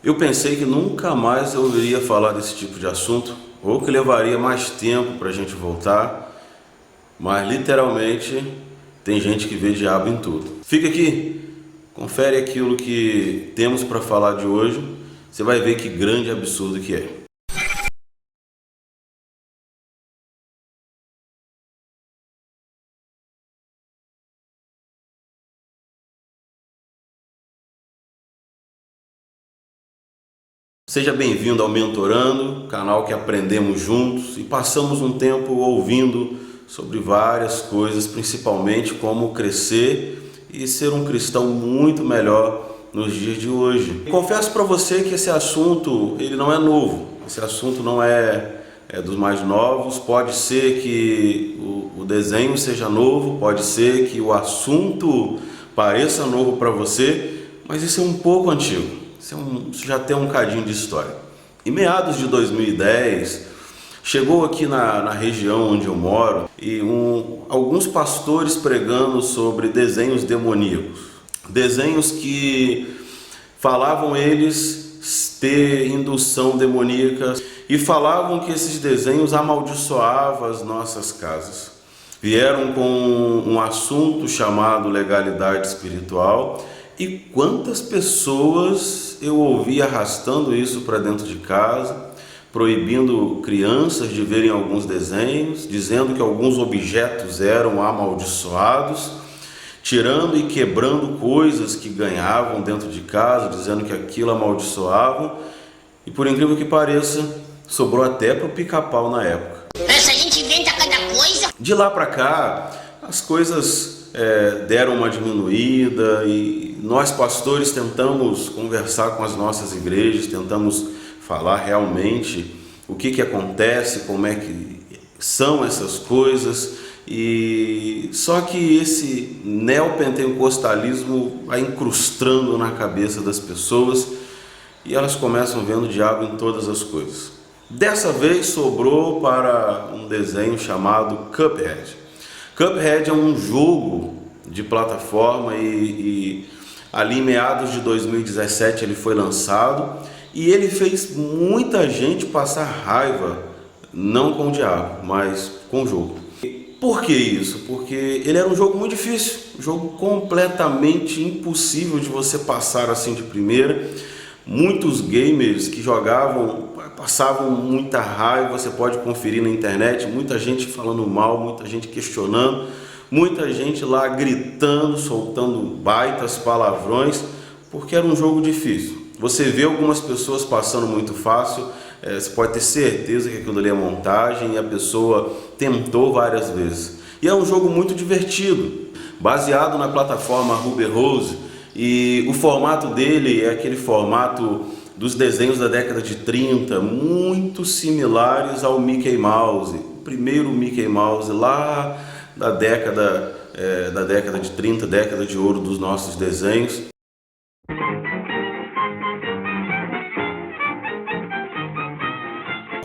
Eu pensei que nunca mais eu ouviria falar desse tipo de assunto, ou que levaria mais tempo para a gente voltar, mas literalmente tem gente que vê diabo em tudo. Fica aqui, confere aquilo que temos para falar de hoje, você vai ver que grande absurdo que é. Seja bem-vindo ao Mentorando, canal que aprendemos juntos e passamos um tempo ouvindo sobre várias coisas, principalmente como crescer e ser um cristão muito melhor nos dias de hoje. Confesso para você que esse assunto ele não é novo, esse assunto não é dos mais novos, pode ser que o desenho seja novo, pode ser que o assunto pareça novo para você, mas isso é um pouco antigo. Isso já tem um cadinho de história. Em meados de 2010, chegou aqui na região onde eu moro e alguns pastores pregando sobre desenhos demoníacos. Desenhos que falavam eles ter indução demoníaca e falavam que esses desenhos amaldiçoavam as nossas casas. Vieram com um assunto chamado legalidade espiritual. E quantas pessoas eu ouvi arrastando isso para dentro de casa, proibindo crianças de verem alguns desenhos, dizendo que alguns objetos eram amaldiçoados, tirando e quebrando coisas que ganhavam dentro de casa, dizendo que aquilo amaldiçoavam. E por incrível que pareça, sobrou até para o pica-pau na época. Essa gente inventa cada coisa. De lá para cá, as coisas deram uma diminuída e nós pastores tentamos conversar com as nossas igrejas, tentamos falar realmente o que acontece, como é que são essas coisas, e só que esse neopentecostalismo vai incrustando na cabeça das pessoas e elas começam vendo o diabo em todas as coisas. Dessa vez sobrou para um desenho chamado Cuphead. Cuphead é um jogo de plataforma e ali em meados de 2017 ele foi lançado e ele fez muita gente passar raiva, não com o diabo, mas com o jogo. Por que isso? Porque ele era um jogo muito difícil, um jogo completamente impossível de você passar assim de primeira. Muitos gamers que jogavam passavam muita raiva, você pode conferir na internet, muita gente falando mal, muita gente questionando, muita gente lá gritando, soltando baitas palavrões, porque era um jogo difícil. Você vê algumas pessoas passando muito fácil, você pode ter certeza que aquilo ali é montagem e a pessoa tentou várias vezes. E é um jogo muito divertido, baseado na plataforma Ruby Rose, e o formato dele é aquele formato dos desenhos da década de 30, muito similares ao Mickey Mouse, o primeiro Mickey Mouse lá da década de 30, década de ouro dos nossos desenhos.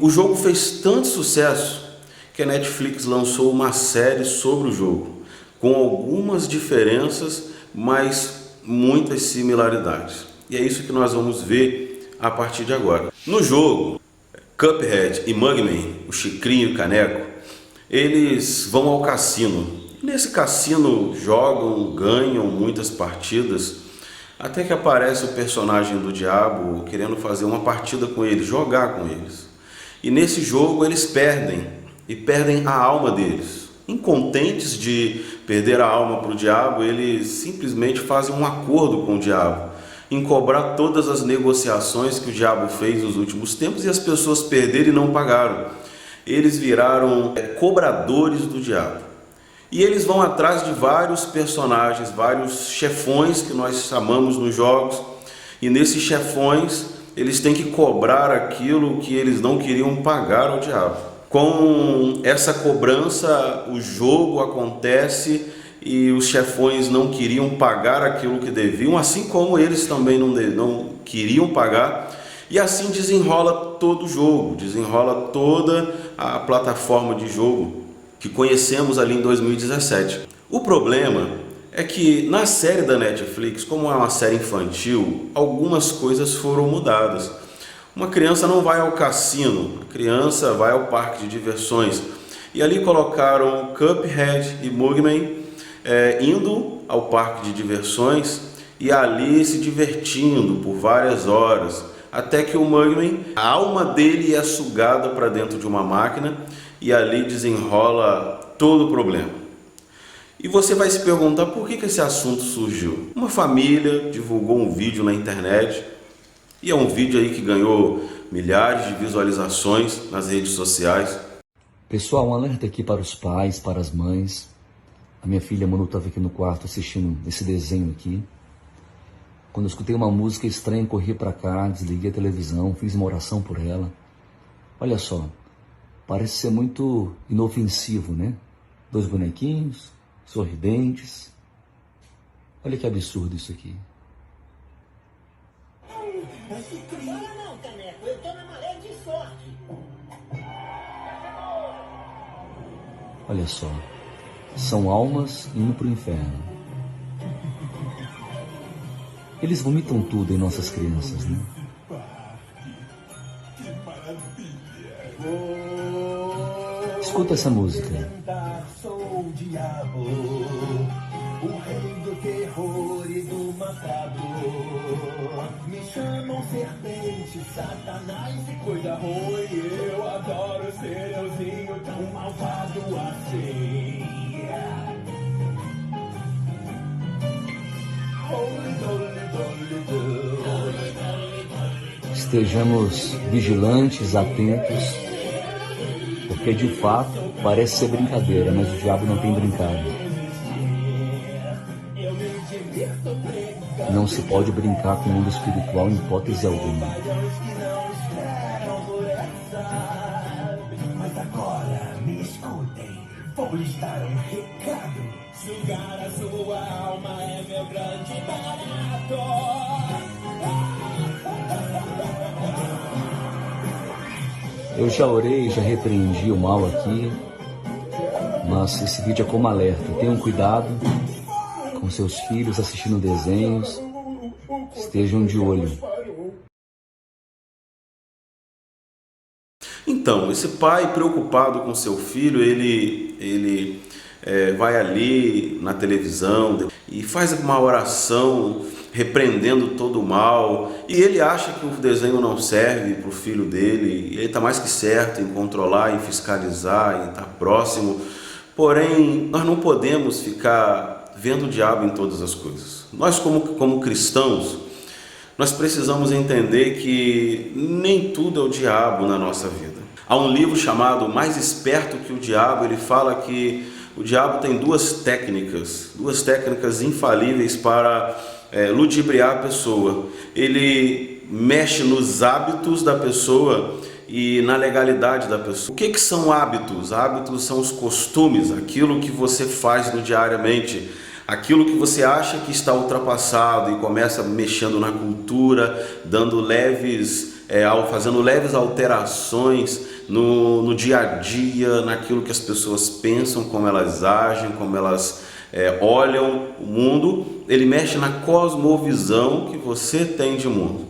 O jogo fez tanto sucesso que a Netflix lançou uma série sobre o jogo, com algumas diferenças, mas muitas similaridades. E é isso que nós vamos ver a partir de agora. No jogo, Cuphead e Mugman, o Chicrinho e o Caneco, eles vão ao cassino. Nesse cassino jogam, ganham muitas partidas, até que aparece o personagem do diabo querendo fazer uma partida com eles, jogar com eles. E nesse jogo eles perdem, e perdem a alma deles. Incontentes de perder a alma para o diabo, eles simplesmente fazem um acordo com o diabo em cobrar todas as negociações que o diabo fez nos últimos tempos, e as pessoas perderam e não pagaram. Eles viraram cobradores do diabo. E eles vão atrás de vários personagens, vários chefões que nós chamamos nos jogos, e nesses chefões eles têm que cobrar aquilo que eles não queriam pagar ao diabo. Com essa cobrança, o jogo acontece e os chefões não queriam pagar aquilo que deviam, assim como eles também não queriam pagar, e assim desenrola todo o jogo, desenrola toda a plataforma de jogo que conhecemos ali em 2017. O problema é que na série da Netflix, como é uma série infantil, algumas coisas foram mudadas. Uma criança não vai ao cassino, a criança vai ao parque de diversões. E ali colocaram Cuphead e Mugman indo ao parque de diversões e ali se divertindo por várias horas, até que o Mugman, a alma dele é sugada para dentro de uma máquina e ali desenrola todo o problema. E você vai se perguntar por que esse assunto surgiu. Uma família divulgou um vídeo na internet e é um vídeo aí que ganhou milhares de visualizações nas redes sociais. Pessoal, um alerta aqui para os pais, para as mães. A minha filha Manu estava aqui no quarto assistindo esse desenho aqui. Quando eu escutei uma música estranha, corri para cá, desliguei a televisão, fiz uma oração por ela. Olha só, parece ser muito inofensivo, né? 2 bonequinhos, sorridentes. Olha que absurdo isso aqui. Não, caneco, eu tô na maré de sorte. Olha só, são almas indo para o inferno. Eles vomitam tudo em nossas crianças, né? Escuta essa música. Sou o diabo, o rei do terror e do matador. Me chamam serpente, satanás e coisa ruim. Eu adoro ser euzinho tão malvado assim. Estejamos vigilantes, atentos, porque de fato parece ser brincadeira, mas o diabo não tem brincado. Não se pode brincar com o mundo espiritual em hipótese alguma. Mas agora me escutem, vou lhes dar um recado. Sugar a sua alma é meu grande barato. Eu já orei, já repreendi o mal aqui, mas esse vídeo é como alerta. Tenham cuidado com seus filhos assistindo desenhos, estejam de olho. Então, esse pai preocupado com seu filho, ele vai ali na televisão e faz uma oração repreendendo todo o mal, e ele acha que o desenho não serve para o filho dele, e ele está mais que certo em controlar, em fiscalizar, em estar próximo. Porém, nós não podemos ficar vendo o diabo em todas as coisas. Nós, como cristãos, nós precisamos entender que nem tudo é o diabo na nossa vida. Há um livro chamado Mais Esperto que o Diabo. Ele fala que o diabo tem duas técnicas infalíveis para ludibriar a pessoa. Ele mexe nos hábitos da pessoa e na legalidade da pessoa. O que são hábitos? Hábitos são os costumes, aquilo que você faz no diariamente, aquilo que você acha que está ultrapassado e começa mexendo na cultura, fazendo leves alterações no dia a dia, naquilo que as pessoas pensam, como elas agem, como elas olham o mundo. Ele mexe na cosmovisão que você tem de mundo.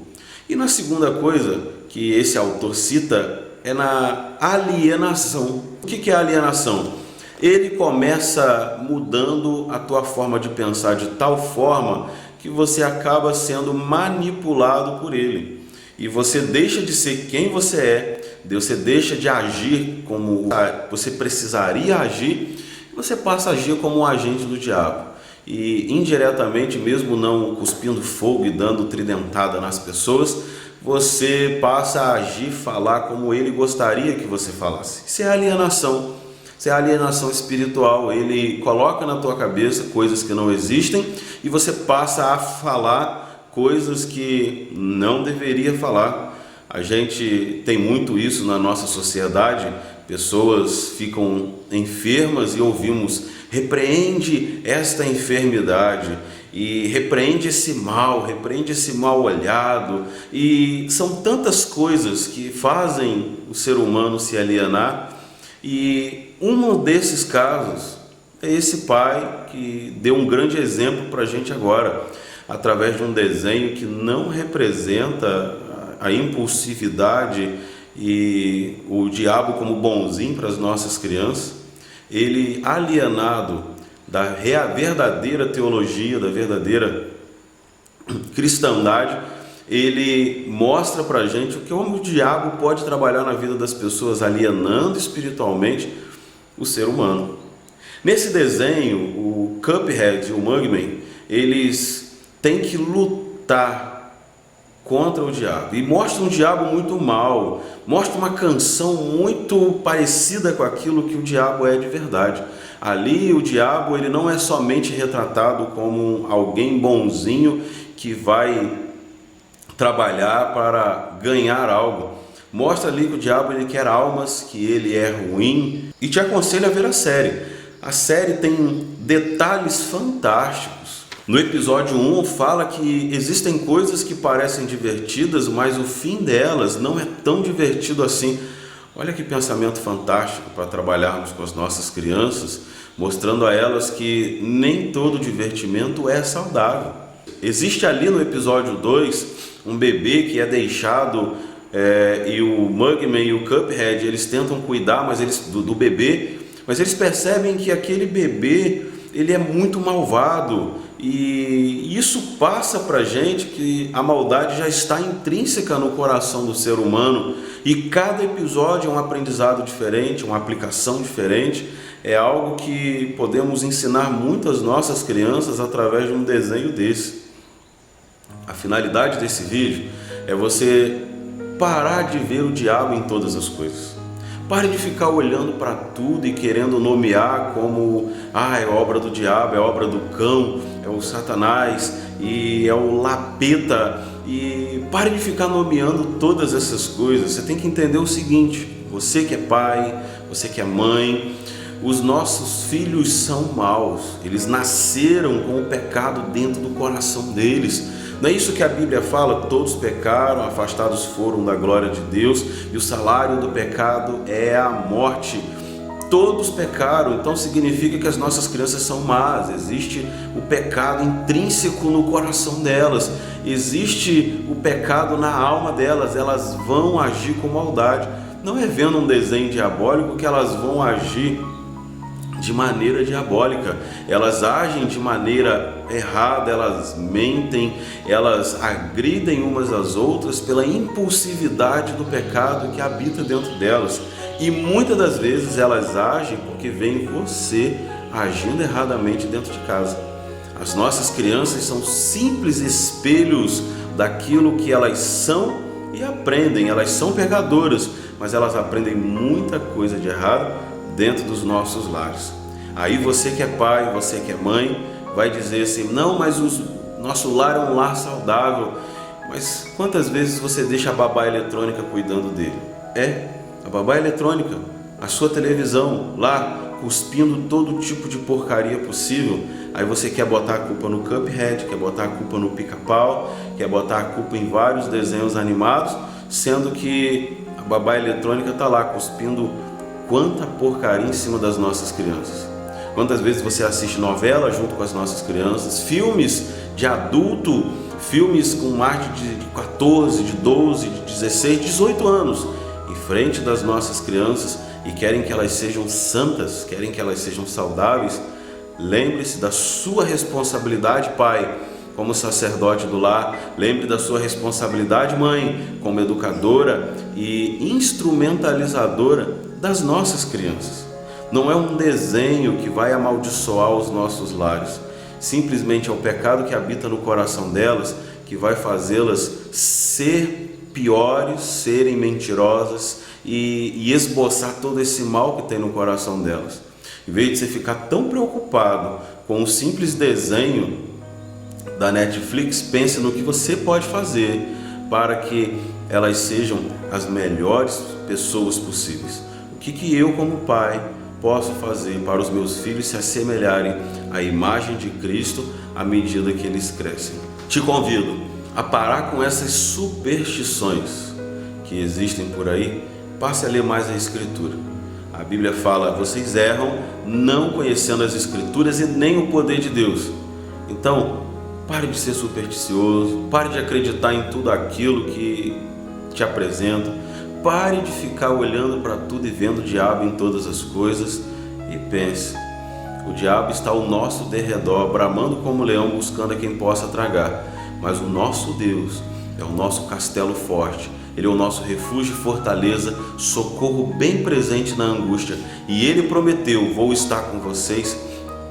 E na segunda coisa que esse autor cita é na alienação. O que é alienação? Ele começa mudando a tua forma de pensar de tal forma que você acaba sendo manipulado por ele. E você deixa de ser quem você é, você deixa de agir como você precisaria agir, e você passa a agir como um agente do diabo. E indiretamente, mesmo não cuspindo fogo e dando tridentada nas pessoas, você passa a agir, falar como ele gostaria que você falasse. Isso é alienação. Isso é alienação espiritual. Ele coloca na tua cabeça coisas que não existem e você passa a falar coisas que não deveria falar. A gente tem muito isso na nossa sociedade. Pessoas ficam enfermas e ouvimos: repreende esta enfermidade e repreende esse mal olhado. E são tantas coisas que fazem o ser humano se alienar. E um desses casos é esse pai que deu um grande exemplo para a gente agora, através de um desenho que não representa a impulsividade e o diabo como bonzinho para as nossas crianças. Ele, alienado da verdadeira teologia, da verdadeira cristandade, ele mostra para a gente o que o diabo pode trabalhar na vida das pessoas, alienando espiritualmente o ser humano. Nesse desenho, o Cuphead e o Mugman, eles têm que lutar contra o diabo, e mostra um diabo muito mau, mostra uma canção muito parecida com aquilo que o diabo é de verdade. Ali o diabo, ele não é somente retratado como alguém bonzinho que vai trabalhar para ganhar algo. Mostra ali que o diabo, ele quer almas, que ele é ruim, e te aconselho a ver a série. A série tem detalhes fantásticos. No episódio 1 fala que existem coisas que parecem divertidas, mas o fim delas não é tão divertido assim. Olha que pensamento fantástico para trabalharmos com as nossas crianças, mostrando a elas que nem todo divertimento é saudável. Existe ali no episódio 2 um bebê que é deixado, e o Mugman e o Cuphead, eles tentam cuidar do bebê, mas eles percebem que aquele bebê, ele é muito malvado, e isso passa para a gente que a maldade já está intrínseca no coração do ser humano, e cada episódio é um aprendizado diferente, uma aplicação diferente. É algo que podemos ensinar muito às nossas crianças através de um desenho desse. A finalidade desse vídeo é você parar de ver o diabo em todas as coisas. Pare de ficar olhando para tudo e querendo nomear como é obra do diabo, é obra do cão, é o Satanás e é o lapeta. E pare de ficar nomeando todas essas coisas. Você tem que entender o seguinte: você que é pai, você que é mãe, os nossos filhos são maus. Eles nasceram com o pecado dentro do coração deles. Não é isso que a Bíblia fala? Todos pecaram, afastados foram da glória de Deus, e o salário do pecado é a morte. Todos pecaram, então significa que as nossas crianças são más. Existe o pecado intrínseco no coração delas, existe o pecado na alma delas, elas vão agir com maldade. Não é vendo um desenho diabólico que elas vão agir de maneira diabólica. Elas agem de maneira errada, elas mentem, elas agridem umas às outras pela impulsividade do pecado que habita dentro delas. E muitas das vezes elas agem porque veem você agindo erradamente dentro de casa. As nossas crianças são simples espelhos daquilo que elas são e aprendem. Elas são pecadoras, mas elas aprendem muita coisa de errado dentro dos nossos lares. Aí você que é pai, você que é mãe, vai dizer assim: não, mas nosso lar é um lar saudável. Mas quantas vezes você deixa a babá eletrônica cuidando dele? A babá eletrônica, a sua televisão lá, cuspindo todo tipo de porcaria possível. Aí você quer botar a culpa no Cuphead, quer botar a culpa no Pica-Pau, quer botar a culpa em vários desenhos animados, sendo que a babá eletrônica está lá cuspindo quanta porcaria em cima das nossas crianças. Quantas vezes você assiste novela junto com as nossas crianças, filmes de adulto, filmes com mais de 14, de 12, de 16, 18 anos, em frente das nossas crianças, e querem que elas sejam santas, querem que elas sejam saudáveis. Lembre-se da sua responsabilidade, pai, como sacerdote do lar. Lembre da sua responsabilidade, mãe, como educadora e instrumentalizadora das nossas crianças. Não é um desenho que vai amaldiçoar os nossos lares. Simplesmente é o pecado que habita no coração delas que vai fazê-las ser piores, serem mentirosas e esboçar todo esse mal que tem no coração delas. Em vez de você ficar tão preocupado com um simples desenho da Netflix, pense no que você pode fazer para que elas sejam as melhores pessoas possíveis. O que eu, como pai, posso fazer para os meus filhos se assemelharem à imagem de Cristo à medida que eles crescem? Te convido a parar com essas superstições que existem por aí. Passe a ler mais a Escritura. A Bíblia fala: vocês erram não conhecendo as Escrituras e nem o poder de Deus. Então, pare de ser supersticioso, pare de acreditar em tudo aquilo que te apresenta, pare de ficar olhando para tudo e vendo o diabo em todas as coisas e pense: o diabo está ao nosso derredor, bramando como leão, buscando a quem possa tragar. Mas o nosso Deus é o nosso castelo forte, Ele é o nosso refúgio e fortaleza, socorro bem presente na angústia. E Ele prometeu: vou estar com vocês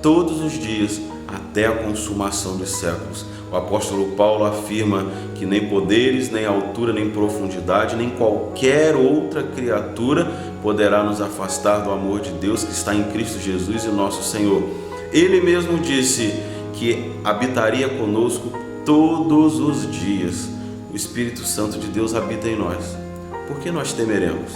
todos os dias até a consumação dos séculos. O apóstolo Paulo afirma que nem poderes, nem altura, nem profundidade, nem qualquer outra criatura poderá nos afastar do amor de Deus que está em Cristo Jesus e nosso Senhor. Ele mesmo disse que habitaria conosco todos os dias. O Espírito Santo de Deus habita em nós. Por que nós temeremos?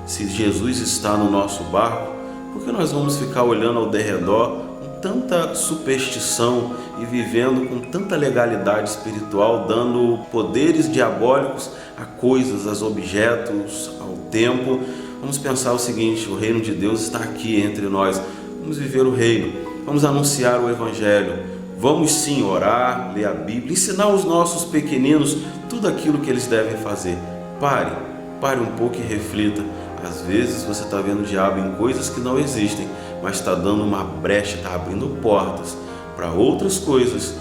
Se Jesus está no nosso barco, por que nós vamos ficar olhando ao derredor com tanta superstição e vivendo com tanta legalidade espiritual, dando poderes diabólicos a coisas, a objetos, ao tempo? Vamos pensar o seguinte: o reino de Deus está aqui entre nós. Vamos viver o reino, vamos anunciar o Evangelho, vamos sim orar, ler a Bíblia, ensinar os nossos pequeninos tudo aquilo que eles devem fazer. Pare um pouco e reflita. Às vezes você está vendo o diabo em coisas que não existem, mas está dando uma brecha, está abrindo portas para outras coisas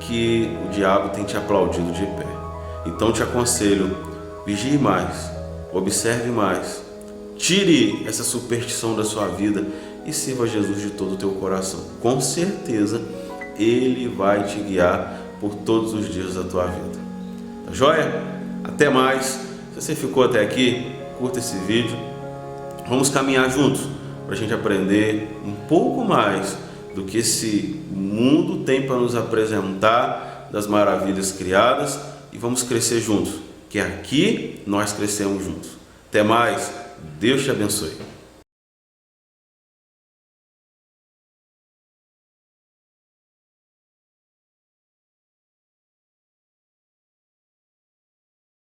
que o diabo tem te aplaudido de pé. Então te aconselho: vigie mais, observe mais, tire essa superstição da sua vida e sirva a Jesus de todo o teu coração. Com certeza Ele vai te guiar por todos os dias da tua vida. Tá joia? Até mais. Se você ficou até aqui, curta esse vídeo. Vamos caminhar juntos para a gente aprender um pouco mais do que esse mundo tem para nos apresentar, das maravilhas criadas, e vamos crescer juntos, que aqui nós crescemos juntos. Até mais. Deus te abençoe.